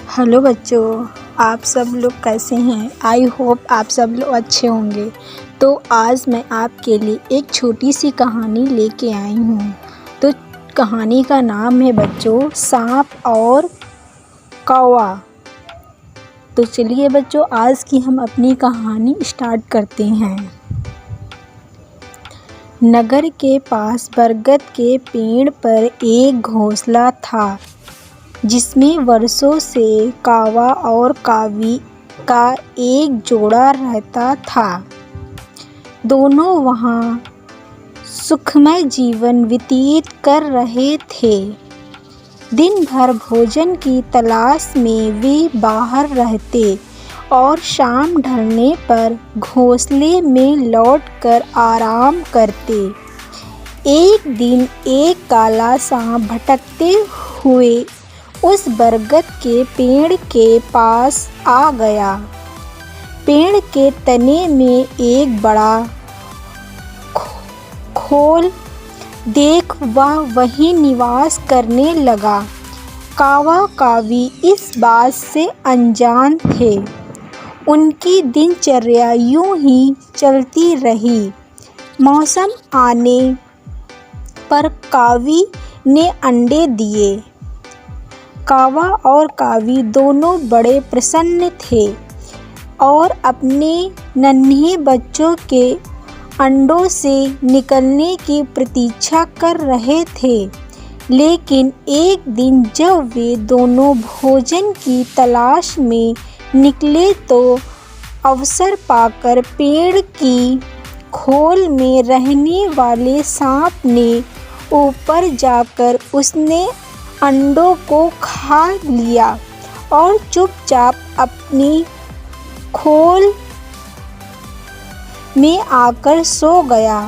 Hello बच्चों, आप सब लोग कैसे हैं। आई होप आप सब लोग अच्छे होंगे। तो आज मैं आपके लिए एक छोटी सी कहानी लेके आई हूँ। तो कहानी का नाम है बच्चों सांप और कौवा। तो चलिए बच्चों, आज की हम अपनी कहानी स्टार्ट करते हैं। नगर के पास बरगद के पेड़ पर एक घोंसला था जिसमें वर्षों से कौवा और कावी का एक जोड़ा रहता था। दोनों वहाँ सुखमय जीवन व्यतीत कर रहे थे। दिन भर भोजन की तलाश में वे बाहर रहते और शाम ढलने पर घोंसले में लौटकर आराम करते। एक दिन एक काला सांप भटकते हुए उस बरगद के पेड़ के पास आ गया। पेड़ के तने में एक बड़ा खोल देख वह वहीं निवास करने लगा। कौवा कावी इस बात से अनजान थे। उनकी दिनचर्या यूं ही चलती रही। मौसम आने पर कावी ने अंडे दिए। कौवा और कावी दोनों बड़े प्रसन्न थे और अपने नन्हे बच्चों के अंडों से निकलने की प्रतीक्षा कर रहे थे। लेकिन एक दिन जब वे दोनों भोजन की तलाश में निकले तो अवसर पाकर पेड़ की खोल में रहने वाले सांप ने ऊपर जाकर उसने अंडों को खा लिया और चुपचाप अपनी खोल में आकर सो गया।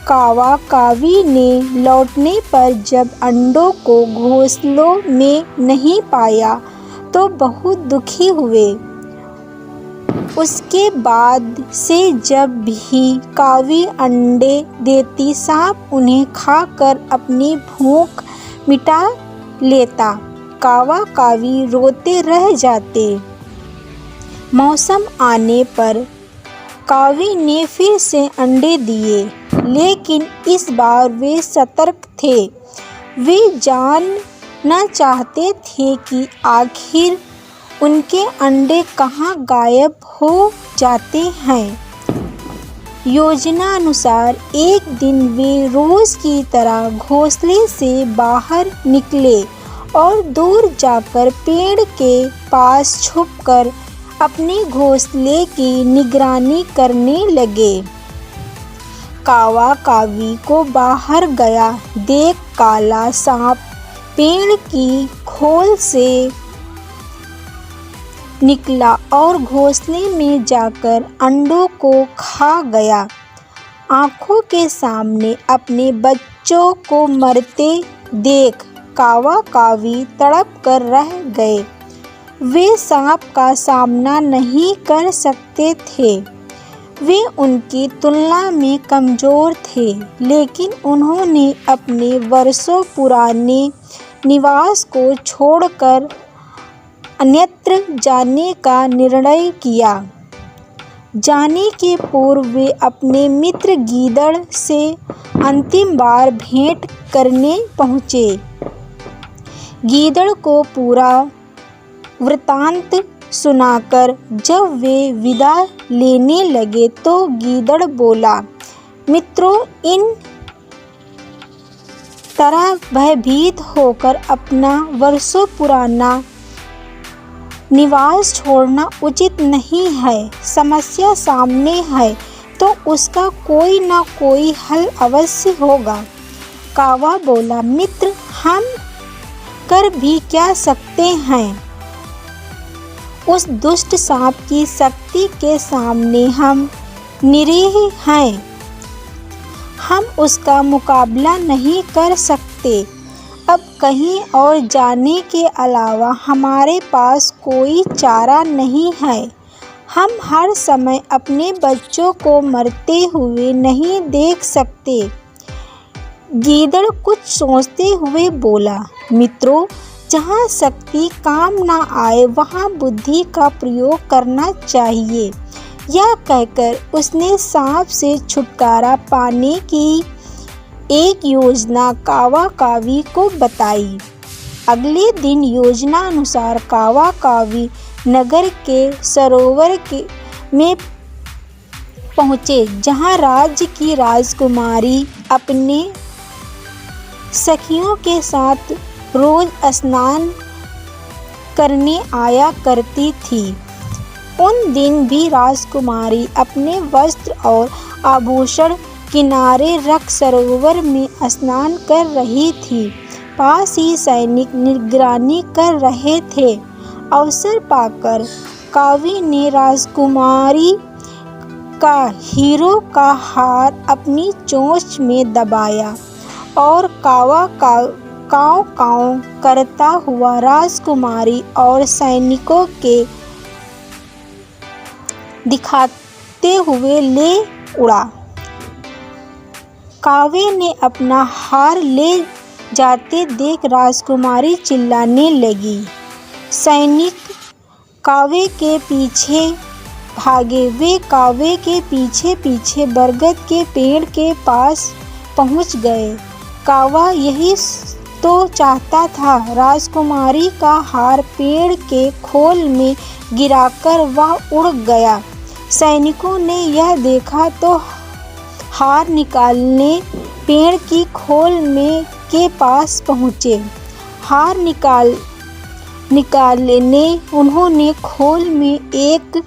कौवा कावी ने लौटने पर जब अंडों को घोंसलों में नहीं पाया तो बहुत दुखी हुए। उसके बाद से जब भी कावी अंडे देती सांप उन्हें खाकर अपनी भूख मिटा लेता। कौवा कावी रोते रह जाते। मौसम आने पर कावी ने फिर से अंडे दिए, लेकिन इस बार वे सतर्क थे। वे जानना चाहते थे कि आखिर उनके अंडे कहाँ गायब हो जाते हैं। योजनानुसार एक दिन वे रोज की तरह घोंसले से बाहर निकले और दूर जाकर पेड़ के पास छुपकर अपने घोंसले की निगरानी करने लगे। कौवा कावी को बाहर गया देख काला सांप पेड़ की खोल से निकला और घोंसले में जाकर अंडों को खा गया। आंखों के सामने अपने बच्चों को मरते देख कौवा कावी तड़प कर रह गए। वे सांप का सामना नहीं कर सकते थे। वे उनकी तुलना में कमजोर थे, लेकिन उन्होंने अपने वर्षों पुराने निवास को छोड़कर अन्यत्र जाने का निर्णय किया। जाने के पूर्व वे अपने मित्र गीदड़ से अंतिम बार भेंट करने पहुँचे। गीदड़ को पूरा वृतांत सुनाकर जब वे विदा लेने लगे तो गीदड़ बोला, मित्रों, इन तरह भयभीत होकर अपना वर्षों पुराना निवास छोड़ना उचित नहीं है। समस्या सामने है तो उसका कोई ना कोई हल अवश्य होगा। कौवा बोला, मित्र, हम कर भी क्या सकते हैं। उस दुष्ट सांप की शक्ति के सामने हम निरीह हैं। हम उसका मुकाबला नहीं कर सकते। अब कहीं और जाने के अलावा हमारे पास कोई चारा नहीं है। हम हर समय अपने बच्चों को मरते हुए नहीं देख सकते। गीदड़ कुछ सोचते हुए बोला, मित्रों, जहाँ शक्ति काम ना आए वहाँ बुद्धि का प्रयोग करना चाहिए। यह कहकर उसने सांप से छुटकारा पाने की एक योजना कावा कावी को बताई। अगले दिन योजना अनुसार कावा कावी नगर के सरोवर में पहुँचे, जहाँ राज्य की राजकुमारी अपने सखियों के साथ रोज स्नान करने आया करती थी। उन दिन भी राजकुमारी अपने वस्त्र और आभूषण किनारे रख सरोवर में स्नान कर रही थी। पास ही सैनिक निगरानी कर रहे थे। अवसर पाकर कावी ने राजकुमारी का हीरो का हार अपनी चोंच में दबाया और काव काव करता हुआ राजकुमारी और सैनिकों के दिखाते हुए ले उड़ा। कावे ने अपना हार ले जाते देख राजकुमारी चिल्लाने लगी। सैनिक कावे के पीछे भागे। वे कावे के पीछे पीछे बरगद के पेड़ के पास पहुंच गए। कावा यही तो चाहता था। राजकुमारी का हार पेड़ के खोल में गिराकर वह उड़ गया। सैनिकों ने यह देखा तो हार निकालने पेड़ की खोल में के पास पहुँचे। हार निकालने उन्होंने खोल में एक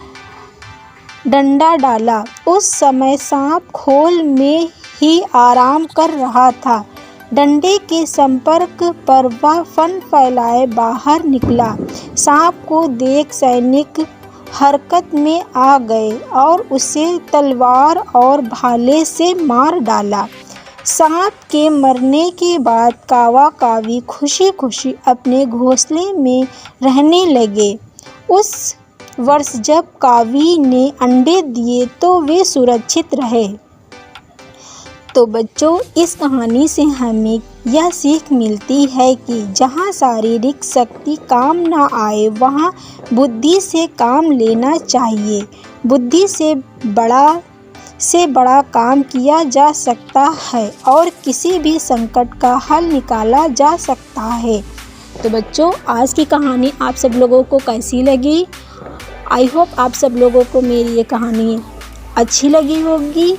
डंडा डाला। उस समय सांप खोल में ही आराम कर रहा था। डंडे के संपर्क पर वह फन फैलाए बाहर निकला। सांप को देख सैनिक हरकत में आ गए और उसे तलवार और भाले से मार डाला। सांप के मरने के बाद कावा कावी खुशी खुशी अपने घोंसले में रहने लगे। उस वर्ष जब कावी ने अंडे दिए तो वे सुरक्षित रहे। तो बच्चों, इस कहानी से हमें यह सीख मिलती है कि जहाँ शारीरिक शक्ति काम ना आए वहाँ बुद्धि से काम लेना चाहिए। बुद्धि से बड़ा काम किया जा सकता है और किसी भी संकट का हल निकाला जा सकता है। तो बच्चों, आज की कहानी आप सब लोगों को कैसी लगी? आई होप आप सब लोगों को मेरी ये कहानी अच्छी लगी होगी।